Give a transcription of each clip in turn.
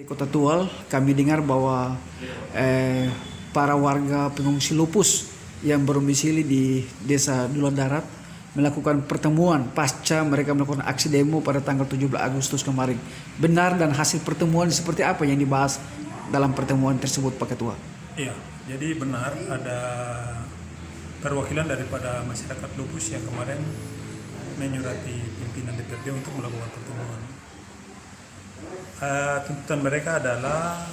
Di Kota Tual, kami dengar bahwa para warga pengungsi lupus yang berdomisili di Desa Dulan Darat melakukan pertemuan pasca mereka melakukan aksi demo pada tanggal 17 Agustus kemarin. Benar, dan hasil pertemuan seperti apa yang dibahas dalam pertemuan tersebut, Pak Ketua? Iya, jadi benar ada perwakilan daripada masyarakat lupus yang kemarin menyurati pimpinan DPRD untuk melakukan pertemuan. Tuntutan mereka adalah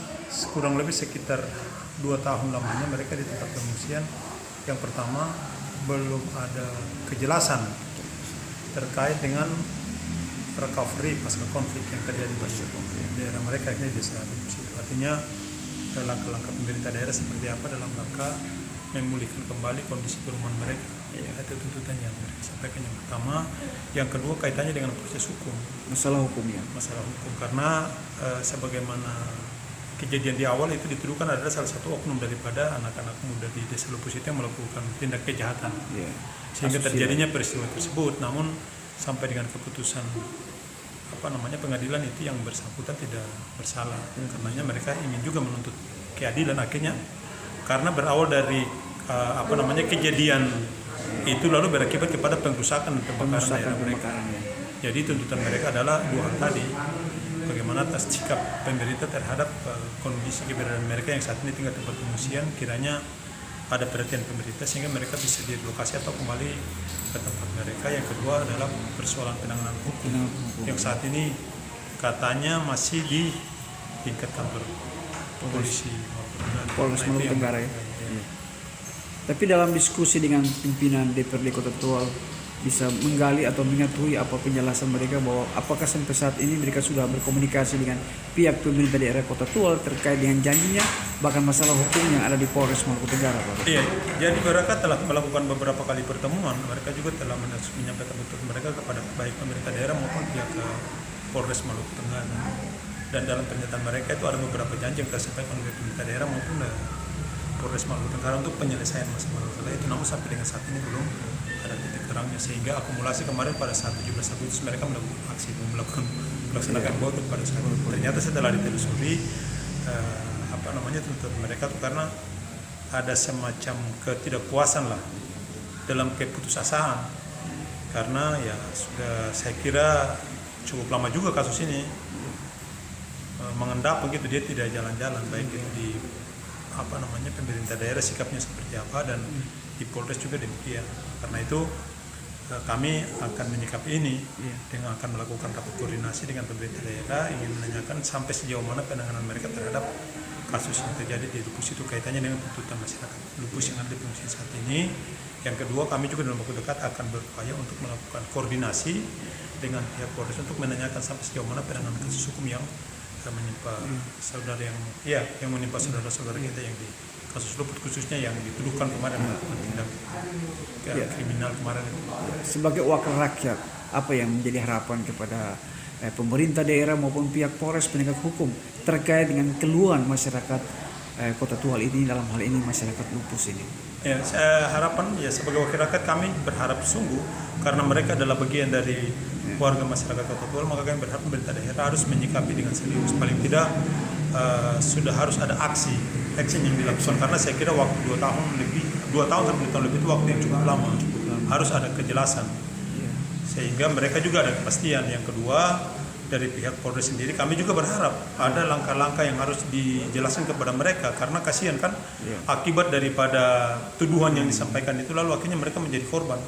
kurang lebih sekitar 2 tahun lamanya mereka di tempat pengungsian. Yang pertama, belum ada kejelasan terkait dengan recovery pasca konflik yang terjadi di daerah mereka, ini desa lupus. Artinya langkah-langkah pemerintah daerah seperti apa dalam rangka memulihkan kembali kondisi perumahan mereka. Itu tuntutan yang mereka sampaikan yang pertama. Yang kedua, kaitannya dengan proses hukum. Masalah hukumnya. Masalah hukum, karena sebagaimana kejadian di awal itu dituduhkan adalah salah satu oknum daripada anak-anak muda di desa lupus itu yang melakukan tindak kejahatan. Sehingga terjadinya peristiwa tersebut. Namun sampai dengan keputusan pengadilan itu yang bersangkutan tidak bersalah. Karenanya mereka ingin juga menuntut keadilan akhirnya, karena berawal dari kejadian itu lalu berakibat kepada pengrusakan dan pembakaran daerah mereka. Jadi tuntutan mereka adalah dua hal tadi: bagaimana atas sikap pemerintah terhadap kondisi keberadaan mereka yang saat ini tinggal tempat pengungsian, kiranya ada perhatian pemerintah sehingga mereka bisa direlokasi atau kembali ke tempat mereka. Yang kedua adalah persoalan penanganan hukum yang saat ini katanya masih di tingkat kantor polisi Polres Maluku Tenggara ya. Tapi dalam diskusi dengan pimpinan DPRD Kota Tual bisa menggali atau mengetahui apa penjelasan mereka bahwa apakah sampai saat ini mereka sudah berkomunikasi dengan pihak pemerintah daerah Kota Tual terkait dengan janjinya bahkan masalah hukum yang ada di Polres Maluku Tenggara, Pak? Iya, jadi mereka telah melakukan beberapa kali pertemuan. Mereka juga telah menyampaikan untuk mereka kepada baik pemerintah daerah maupun pihak Polres Maluku Tenggara. Dan dalam pernyataan mereka itu ada beberapa janji yang tersampaikan oleh pemerintah daerah maupun Polres Maluku Tenggara untuk penyelesaian masalah itu. Namun sampai dengan saat ini belum ada titik terangnya, sehingga akumulasi kemarin pada saat 17 Agustus mereka melaksanakan boykot pada saat itu. Ternyata setelah ditelusuri tuntutan mereka itu karena ada semacam ketidakpuasan lah dalam keputusasaan, karena ya sudah saya kira cukup lama juga kasus ini mengendap begitu, dia tidak jalan-jalan baik itu di pemerintah daerah sikapnya seperti apa, dan di Polres juga demikian. Karena itu kami akan menyikapi ini dengan akan melakukan rapat koordinasi dengan pemerintah daerah, ingin menanyakan sampai sejauh mana penanganan mereka terhadap kasus yang terjadi di lupus itu kaitannya dengan tuntutan masyarakat lupus yang ada di pengungsian saat ini. Yang kedua, kami juga dalam waktu dekat akan berupaya untuk melakukan koordinasi dengan pihak Polres untuk menanyakan sampai sejauh mana penanganan kasus hukum yang menimpa saudara yang menimpa saudara-saudara kita yang di kasus luput, khususnya yang dituduhkan kemarin melakukan tindak kriminal kemarin. Sebagai wakil rakyat, apa yang menjadi harapan kepada pemerintah daerah maupun pihak Polres penegak hukum terkait dengan keluhan masyarakat Kota Tual ini, dalam hal ini masyarakat lupus ini? Ya, harapan sebagai wakil rakyat kami berharap sungguh, karena mereka adalah bagian dari warga masyarakat Kota Tual, maka kami berharap pemerintah daerah harus menyikapi dengan serius. Paling tidak sudah harus ada action yang dilakukan, karena saya kira waktu 2 tahun sampai 2 tahun lebih itu waktu yang cukup lama. Harus ada kejelasan sehingga mereka juga ada kepastian. Yang kedua, dari pihak Polres sendiri kami juga berharap ada langkah-langkah yang harus dijelaskan kepada mereka, karena kasihan kan akibat daripada tuduhan yang disampaikan itu lalu akhirnya mereka menjadi korban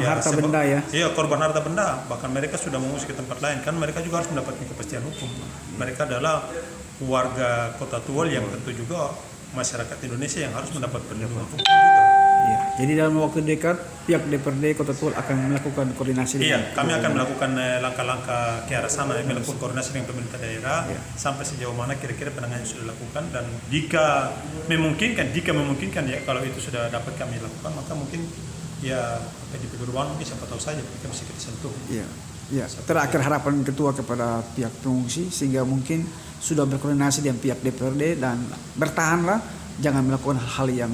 harta benda korban harta benda, bahkan mereka sudah mengungsi ke tempat lain. Kan mereka juga harus mendapatkan kepastian hukum. Mereka adalah warga Kota Tual yang tentu juga masyarakat Indonesia yang harus mendapat perlindungan hukum juga. Jadi dalam waktu dekat pihak DPRD Kota Tual akan melakukan koordinasi. Kami akan melakukan langkah-langkah ke arah sana, melakukan koordinasi dengan pemerintah daerah sampai sejauh mana kira-kira penanganan yang sudah dilakukan, dan jika memungkinkan kalau itu sudah dapat kami lakukan, maka mungkin di perubahan mungkin siapa tahu saja kita bisa kita sentuh. Terakhir harapan Ketua kepada pihak pengungsi sehingga mungkin sudah berkoordinasi dengan pihak DPRD, dan bertahanlah, jangan melakukan hal yang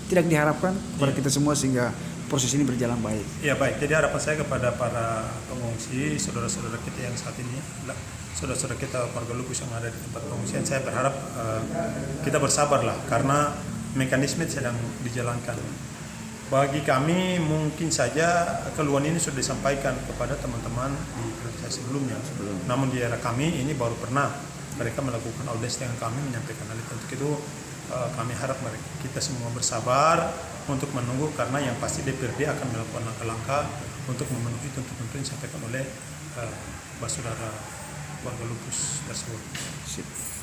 tidak diharapkan kepada kita semua, sehingga proses ini berjalan baik. Ya baik, jadi harapan saya kepada para pengungsi, saudara-saudara kita yang saat ini adalah saudara-saudara kita warga Lupus yang ada di tempat pengungsian, saya berharap kita bersabarlah karena mekanisme sedang dijalankan. Bagi kami mungkin saja keluhan ini sudah disampaikan kepada teman-teman di organisasi sebelumnya. Namun di era kami ini baru pernah mereka melakukan audiens dengan kami menyampaikan hal itu. Untuk itu kami harap kita semua bersabar untuk menunggu karena yang pasti DPRD akan melakukan langkah-langkah untuk memenuhi tuntutan yang disampaikan oleh saudara warga Lupus tersebut. Sip.